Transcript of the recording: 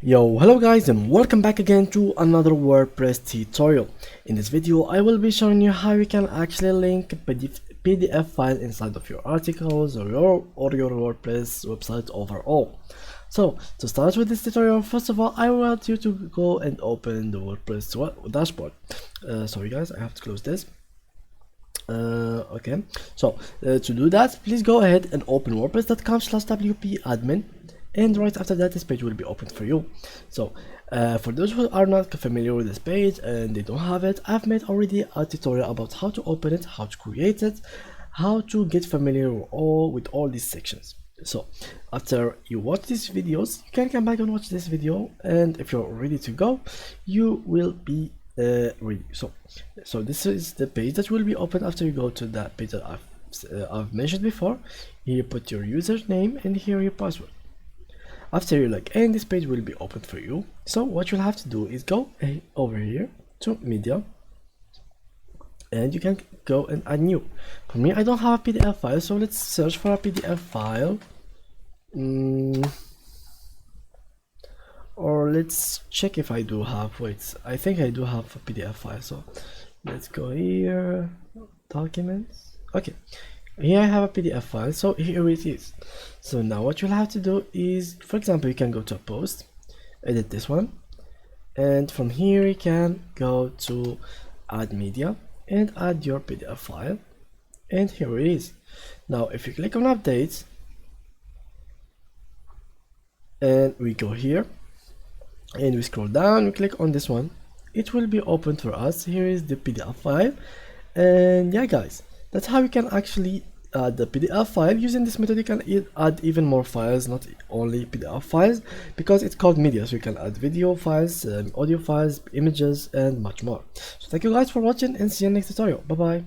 Yo, hello guys and welcome back again to another WordPress tutorial. In this video I will be showing you how you can actually link a PDF file inside of your articles or your WordPress website overall. So to start with this tutorial, first of all I want you to go and open the WordPress dashboard. Sorry guys, I have to close this. Okay, so to do that, please go ahead and open wordpress.com/wp-admin, and right after that this page will be open for you. So for those who are not familiar with this page and they don't have it, I've made already a tutorial about how to open it, how to create it, how to get familiar with all these sections. So after you watch these videos, you can come back and watch this video, and if you're ready to go, you will be ready. So this is the page that will be open after you go to that page that I've mentioned before. Here you put your username and here your password. After you log in, this page will be open for you. So what you'll have to do is go over here to media, and you can go and add new. For me, I don't have a PDF file, so let's search for a PDF file. Or let's check if I do have, wait, I think I do have a PDF file. So let's go here, documents. Okay, here I have a PDF file, so here it is. So now what you'll have to do is, for example, you can go to a post, edit this one, and from here you can go to add media and add your PDF file, and here it is. Now if you click on update and we go here and we scroll down, we click on this one, it will be opened for us. Here is the PDF file, and yeah guys, that's how you can actually add the PDF file. Using this method you can add even more files, not only PDF files, because it's called media, so you can add video files, audio files, images, and much more. So thank you guys for watching, and see you in the next tutorial. Bye bye.